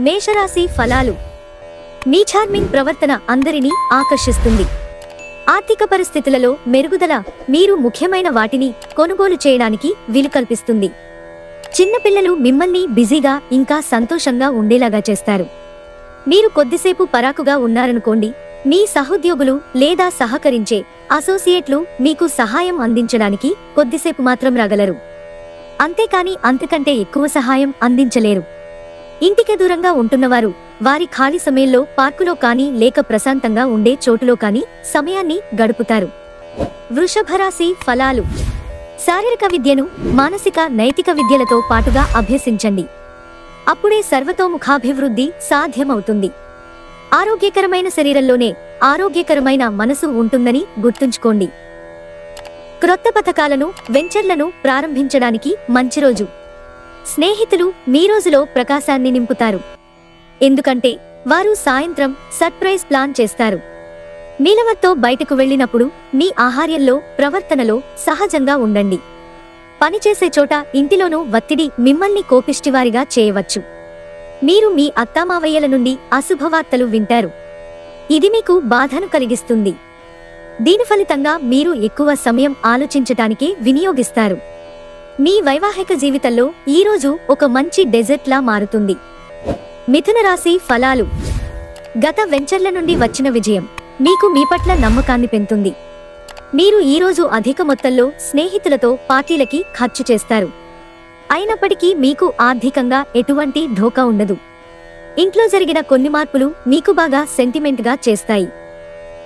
మేషరాశి ఫలాలు. మీ చార్మింగ్ ప్రవర్తన అందరినీ ఆకర్షిస్తుంది. ఆర్థిక పరిస్థితులలో మెరుగుదల మీరు ముఖ్యమైన వాటిని కొనుగోలు చేయడానికి వీలు కల్పిస్తుంది. చిన్నపిల్లలు మిమ్మల్ని బిజీగా ఇంకా సంతోషంగా ఉండేలాగా చేస్తారు. మీరు కొద్దిసేపు పరాకుగా ఉన్నారనుకోండి, మీ సహోద్యోగులు లేదా సహకరించే అసోసియేట్లు మీకు సహాయం అందించడానికి కొద్దిసేపు మాత్రం రాగలరు. అంతేకాని అంతకంటే ఎక్కువ సహాయం అందించలేరు. ఇంటికి దూరంగా ఉంటున్నవారు వారి ఖాళీ సమయంలో పార్కులో కానీ లేక ప్రశాంతంగా ఉండే చోటులో కానీ సమయాన్ని గడుపుతారు. వృషభరాశి ఫలాలు. శారీరక విద్యను మానసిక నైతిక విద్యలతో పాటుగా అభ్యసించండి. అప్పుడే సర్వతోముఖాభివృద్ధి సాధ్యమవుతుంది. ఆరోగ్యకరమైన శరీరంలోనే ఆరోగ్యకరమైన మనసు ఉంటుందని గుర్తుంచుకోండి. క్రొత్త పథకాలను వెంచర్లను ప్రారంభించడానికి మంచి రోజు. స్నేహితులు మీ రోజులో ప్రకాశాన్ని నింపుతారు. ఎందుకంటే వారు సాయంత్రం సర్ప్రైజ్ ప్లాన్ చేస్తారు. మీలవర్తో బయటకు వెళ్ళినప్పుడు మీ ఆహార్యంలో ప్రవర్తనలో సహజంగా ఉండండి. పనిచేసే చోట ఇంటిలోనూ ఒత్తిడి మిమ్మల్ని కోపిష్టివారిగా చేయవచ్చు. మీరు మీ అత్తామావయ్యల నుండి అశుభవార్తలు వింటారు. ఇది మీకు బాధను కలిగిస్తుంది. దీని ఫలితంగా మీరు ఎక్కువ సమయం ఆలోచించటానికే వినియోగిస్తారు. మీ వైవాహిక జీవితంలో ఈరోజు ఒక మంచి డెజర్ట్లా మారుతుంది. మిథున రాశి ఫలాలు. గత వెంచర్ల నుండి వచ్చిన విజయం మీకు మీ పట్ల నమ్మకాన్ని పెంచుతుంది. మీరు ఈరోజు అధిక మొత్తంలో స్నేహితులతో పార్టీలకి ఖర్చు చేస్తారు. అయినప్పటికీ మీకు ఆర్థికంగా ఎటువంటి ఢోకా ఉండదు. ఇంట్లో జరిగిన కొన్ని మార్పులు మీకు బాగా సెంటిమెంట్గా చేస్తాయి.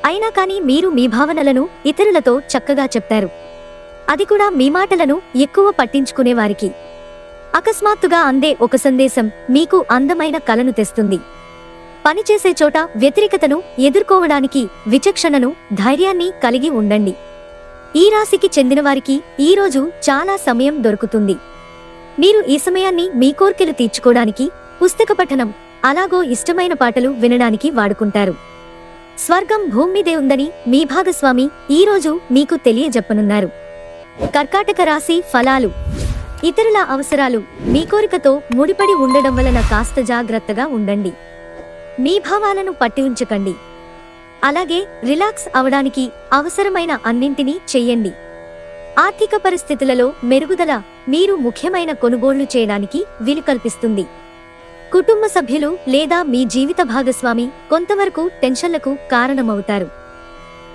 అయినా కానీ మీరు మీ భావనలను ఇతరులతో చక్కగా చెప్తారు. అది కూడా మీ మాటలను ఎక్కువ పట్టించుకునేవారికి. అకస్మాత్తుగా అందే ఒక సందేశం మీకు అందమైన కలను తెస్తుంది. పనిచేసే చోట వ్యతిరేకతను ఎదుర్కోవడానికి విచక్షణను ధైర్యాన్ని కలిగి ఉండండి. ఈ రాశికి చెందినవారికి ఈరోజు చాలా సమయం దొరుకుతుంది. మీరు ఈ సమయాన్ని మీ కోర్కెలు తీర్చుకోవడానికి, పుస్తక పఠనం, అలాగో ఇష్టమైన పాటలు వినడానికి వాడుకుంటారు. స్వర్గం భూమి మీదే ఉందని మీ భాగస్వామి ఈరోజు మీకు తెలియజెప్పనున్నారు. కర్కాటక రాశి ఫలాలు. ఇతరుల అవసరాలు మీ కోరికతో ముడిపడి ఉండడం వలన కాస్త జాగ్రత్తగా ఉండండి. మీ భావాలను పట్టి ఉంచకండి. అలాగే రిలాక్స్ అవడానికి అవసరమైన అన్నింటినీ చెయ్యండి. ఆర్థిక పరిస్థితులలో మెరుగుదల మీరు ముఖ్యమైన కొనుగోళ్లు చేయడానికి వీలు కల్పిస్తుంది. కుటుంబ సభ్యులు లేదా మీ జీవిత భాగస్వామి కొంతవరకు టెన్షన్లకు కారణమవుతారు.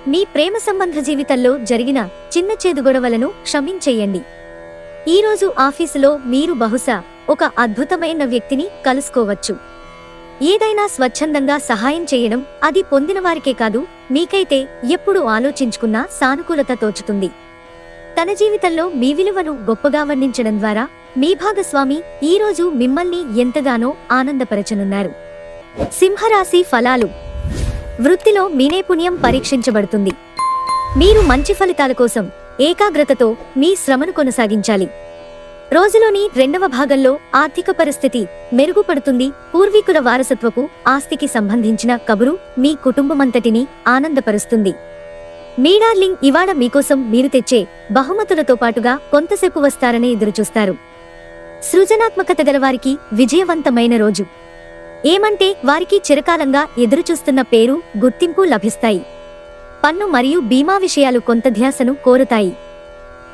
మీ ప్రేమ సంబంధ జీవితంలో జరిగిన చిన్న చేదు గొడవలను క్షమించేయండి. ఈరోజు ఆఫీసులో మీరు బహుశా ఒక అద్భుతమైన వ్యక్తిని కలుసుకోవచ్చు. ఏదైనా స్వచ్ఛందంగా సహాయం చేయడం అది పొందిన వారికే కాదు, మీకైతే ఎప్పుడు ఆలోచించుకున్నా సానుకూలత తోచుతుంది. తన జీవితంలో మీ విలువను గొప్పగా వర్ణించడం ద్వారా మీ భాగస్వామి ఈరోజు మిమ్మల్ని ఎంతగానో ఆనందపరచనున్నారు. సింహరాశి ఫలాలు. వృత్తిలో మీ నైపుణ్యం పరీక్షించబడుతుంది. మీరు మంచి ఫలితాల కోసం ఏకాగ్రతతో మీ శ్రమను కొనసాగించాలి. రోజులోని రెండవ భాగంలో ఆర్థిక పరిస్థితి మెరుగుపడుతుంది. పూర్వీకుల వారసత్వపు ఆస్తికి సంబంధించిన కబురు మీ కుటుంబమంతటిని ఆనందపరుస్తుంది. మీ డార్లింగ్ ఇవాళ మీకోసం మీరు తెచ్చే బహుమతులతో పాటుగా కొంతసేపు వస్తారని ఎదురుచూస్తారు. సృజనాత్మకత గలవారికి విజయవంతమైన రోజు. ఏమంటే వారికి చిరకాలంగా ఎదురుచూస్తున్న పేరు, గుర్తింపు లభిస్తాయి. పన్ను మరియు బీమా విషయాలు కొంత ధ్యాసను కోరుతాయి.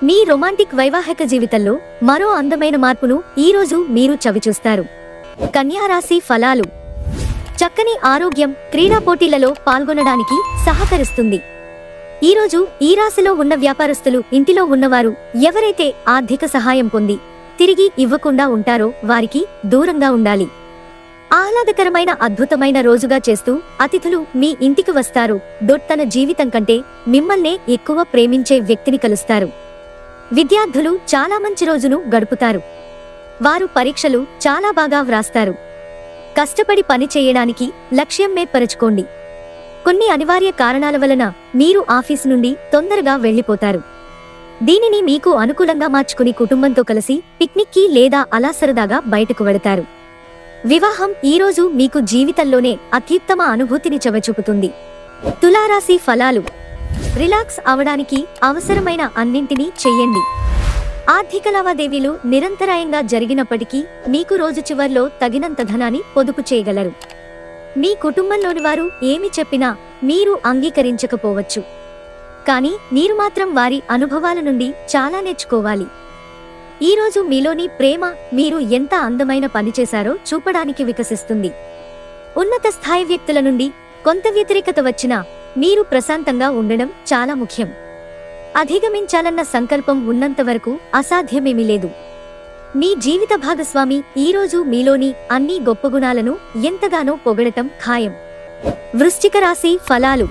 మీ రొమాంటిక్ వైవాహిక జీవితంలో మరో అందమైన మార్పును ఈరోజు మీరు చవిచూస్తారు. కన్యారాశి ఫలాలు. చక్కని ఆరోగ్యం క్రీడా పోటీలలో పాల్గొనడానికి సహకరిస్తుంది. ఈరోజు ఈ రాశిలో ఉన్న వ్యాపారస్తులు, ఇంటిలో ఉన్నవారు ఎవరైతే ఆర్థిక సహాయం పొంది తిరిగి ఇవ్వకుండా ఉంటారో వారికి దూరంగా ఉండాలి. ఆహ్లాదకరమైన అద్భుతమైన రోజుగా చేస్తూ అతిథులు మీ ఇంటికి వస్తారు. తన జీవితం కంటే మిమ్మల్నే ఎక్కువ ప్రేమించే వ్యక్తిని కలుస్తారు. విద్యార్థులు చాలా మంచి రోజును గడుపుతారు. వారు పరీక్షలు చాలా బాగా వ్రాస్తారు. కష్టపడి పని చేయడానికి లక్ష్యం ఏర్పరచుకోండి. కొన్ని అనివార్య కారణాల వలన మీరు ఆఫీసు నుండి తొందరగా వెళ్లిపోతారు. దీనిని మీకు అనుకూలంగా మార్చుకుని కుటుంబంతో కలిసి పిక్నిక్కి లేదా అలా సరదాగా బయటకు వెడతారు. వివాహం ఈరోజు మీకు జీవితంలోనే అత్యుత్తమ అనుభూతిని చవిచూపుతుంది. తులారాశి ఫలాలు. రిలాక్స్ అవడానికి అవసరమైన అన్నింటినీ చెయ్యండి. ఆర్థిక లావాదేవీలు నిరంతరాయంగా జరిగినప్పటికీ మీకు రోజు చివర్లో తగినంత ధనాన్ని పొదుపు చేయగలరు. మీ కుటుంబంలోని వారు ఏమి చెప్పినా మీరు అంగీకరించకపోవచ్చు, కానీ మీరు మాత్రం వారి అనుభవాల నుండి చాలా నేర్చుకోవాలి. ఈరోజు మీలోని ప్రేమ మీరు ఎంత అందమైన పని చేశారో చూపడానికి వికసిస్తుంది. ఉన్నత స్థాయి వ్యక్తుల నుండి కొంత వ్యతిరేకత వచ్చినా మీరు ప్రశాంతంగా ఉండడం చాలా ముఖ్యం. అధిగమించాలన్న సంకల్పం ఉన్నంత వరకు అసాధ్యమేమీ లేదు. మీ జీవిత భాగస్వామి ఈరోజు మీలోని అన్ని గొప్ప గుణాలను ఎంతగానో పొగడటం ఖాయం. వృశ్చిక రాశి ఫలాలు.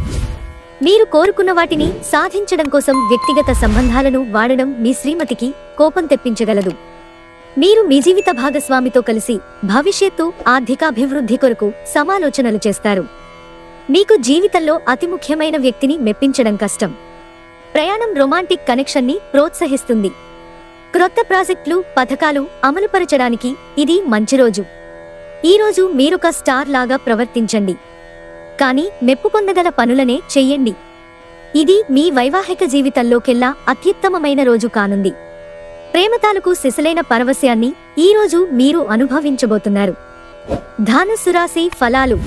మీరు కోరుకున్న వాటిని సాధించడం కోసం వ్యక్తిగత సంబంధాలను వాడడం మీ శ్రీమతికి కోపం తెప్పించగలదు. మీరు మీ జీవిత భాగస్వామితో కలిసి భవిష్యత్తు ఆర్థికాభివృద్ధి కొరకు సమాలోచనలు చేస్తారు. మీకు జీవితంలో అతి ముఖ్యమైన వ్యక్తిని మెప్పించడం కష్టం. ప్రయాణం రొమాంటిక్ కనెక్షన్ని ప్రోత్సహిస్తుంది. క్రొత్త ప్రాజెక్టులు, పథకాలు అమలుపరచడానికి ఇది మంచి రోజు. ఈరోజు మీరొక స్టార్ లాగా ప్రవర్తించండి, కానీ మెప్పు పొందగల పనులనే చెయ్యండి. ఇది మీ వైవాహిక జీవితంలోకెల్లా అత్యుత్తమమైన రోజు కానుంది. ప్రేమ తాలూకు సిసలైన పరవశ్యాన్ని ఈరోజు మీరు అనుభవించబోతున్నారు. ధనుస్సు రాశి ఫలాలు.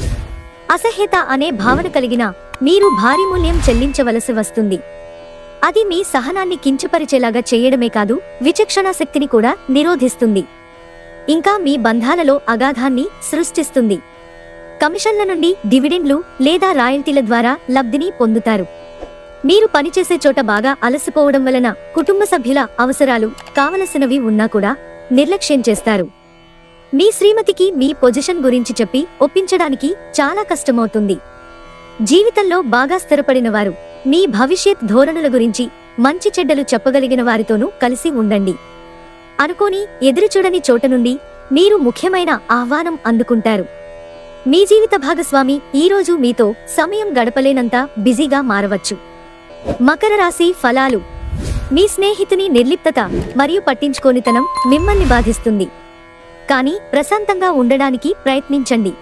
అసహ్యత అనే భావన కలిగిన మీరు భారీ మూల్యం చెల్లించవలసి వస్తుంది. అది మీ సహనాన్ని కించపరిచేలాగా చేయడమే కాదు, విచక్షణా శక్తిని కూడా నిరోధిస్తుంది. ఇంకా మీ బంధాలలో అగాధాన్ని సృష్టిస్తుంది. కమిషన్ల నుండి డివిడెండ్లు లేదా రాయల్టీల ద్వారా లబ్ధిని పొందుతారు. మీరు పనిచేసే చోట బాగా అలసిపోవడం వలన కుటుంబ సభ్యుల అవసరాలు కావలసినవి ఉన్నా కూడా నిర్లక్ష్యం చేస్తారు. మీ శ్రీమతికి మీ పొజిషన్ గురించి చెప్పి ఒప్పించడానికి చాలా కష్టమవుతుంది. జీవితంలో బాగా స్థిరపడిన వారు మీ భవిష్యత్ ధోరణుల గురించి మంచి చెడ్డలు చెప్పగలిగిన వారితోనూ కలిసి ఉండండి. అనుకోని ఎదురుచూడని చోట నుండి మీరు ముఖ్యమైన ఆహ్వానం అందుకుంటారు. మీ జీవిత భాగస్వామి ఈరోజు మీతో సమయం గడపలేనంత బిజీగా మారవచ్చు. మకర రాశి ఫలాలు. మీ స్నేహితుని నిర్లిప్తత మరియు పట్టించుకోనితనం మిమ్మల్ని బాధిస్తుంది, కానీ ప్రశాంతంగా ఉండడానికి ప్రయత్నించండి.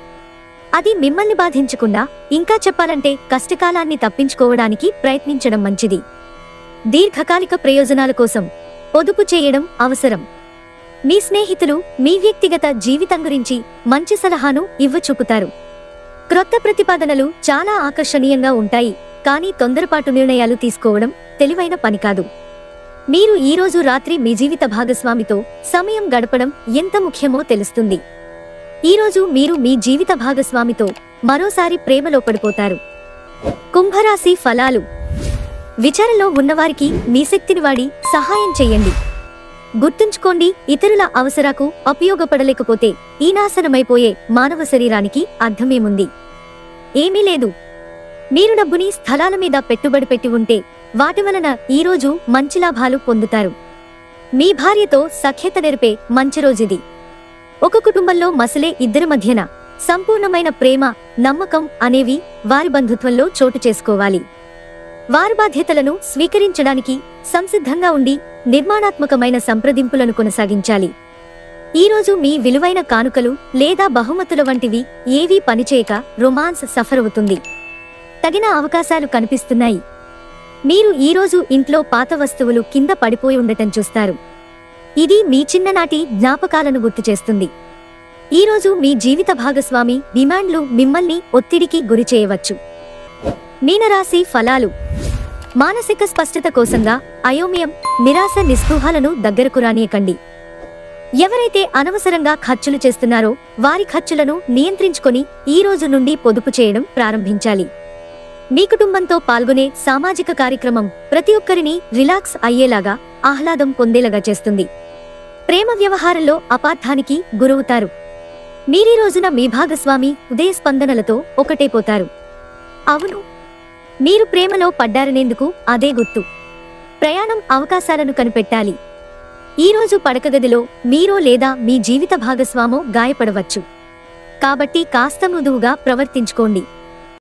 అది మిమ్మల్ని బాధించకుండా, ఇంకా చెప్పాలంటే కష్టకాలాన్ని తప్పించుకోవడానికి ప్రయత్నించడం మంచిది. దీర్ఘకాలిక ప్రయోజనాల కోసం పొదుపు చేయడం అవసరం. మీ స్నేహితులు మీ వ్యక్తిగత జీవితం గురించి మంచి సలహాను ఇవ్వచూపుతారు. క్రొత్త ప్రతిపాదనలు చాలా ఆకర్షణీయంగా ఉంటాయి, కానీ తొందరపాటు నిర్ణయాలు తీసుకోవడం తెలివైన పని కాదు. మీరు ఈరోజు రాత్రి మీ జీవిత భాగస్వామితో సమయం గడపడం ఎంత ముఖ్యమో తెలుస్తుంది. ఈరోజు మీరు మీ జీవిత భాగస్వామితో మరోసారి ప్రేమలో పడిపోతారు. కుంభరాశి ఫలాలు. విచారంలో ఉన్నవారికి మీ శక్తిని వాడి సహాయం చెయ్యండి. గుర్తుంచుకోండి, ఇతరుల అవసరాకు ఉపయోగపడలేకపోతే ఈ నాశనమైపోయే మానవ శరీరానికి అర్థమేముంది? ఏమీ లేదు. మీరు డబ్బుని స్థలాల మీద పెట్టుబడి పెట్టి ఉంటే వాటి వలన ఈరోజు మంచి లాభాలు పొందుతారు. మీ భార్యతో సఖ్యత నెరిపే మంచి రోజుది. ఒక కుటుంబంలో మసలే ఇద్దరి మధ్యన సంపూర్ణమైన ప్రేమ, నమ్మకం అనేవి వారి బంధుత్వంలో చోటు చేసుకోవాలి. వారి బాధ్యతలను స్వీకరించడానికి సంసిద్ధంగా ఉండి నిర్మాణాత్మకమైన సంప్రదింపులను కొనసాగించాలి. ఈరోజు మీ విలువైన కానుకలు లేదా బహుమతుల వంటివి ఏవీ పనిచేయక రొమాన్స్ సఫర్ అవుతుంది. తగిన అవకాశాలు కనిపిస్తున్నాయి. మీరు ఈరోజు ఇంట్లో పాత వస్తువులు కింద పడిపోయి ఉండటం చూస్తారు. ఇది మీ చిన్ననాటి జ్ఞాపకాలను గుర్తుచేస్తుంది. ఈరోజు మీ జీవిత భాగస్వామి డిమాండ్లు మిమ్మల్ని ఒత్తిడికి గురిచేయవచ్చు. మీనరాశి ఫలాలు. మానసిక స్పష్టత కోసంగా అయోమయం, నిరాశ, నిస్పృహాలను దగ్గరకు రానియకండి. ఎవరైతే అనవసరంగా ఖర్చులు చేస్తున్నారో వారి ఖర్చులను నియంత్రించుకొని ఈ రోజు నుండి పొదుపు చేయడం ప్రారంభించాలి. మీ కుటుంబంతో పాల్గొనే సామాజిక కార్యక్రమం ప్రతి ఒక్కరిని రిలాక్స్ అయ్యేలాగా, ఆహ్లాదం పొందేలాగా చేస్తుంది. ప్రేమ వ్యవహారంలో అపార్థానికి గురవుతారు. మీరీ రోజున మీ భాగస్వామి ఉదయ స్పందనలతో ఒకటైపోతారు. అవును, మీరు ప్రేమలో పడ్డారనేందుకు అదే గుర్తు. ప్రయాణం అవకాశాలను కనిపెట్టాలి. ఈరోజు పడకగదిలో మీరో లేదా మీ జీవిత భాగస్వామో గాయపడవచ్చు, కాబట్టి కాస్త మృదువుగా ప్రవర్తించుకోండి.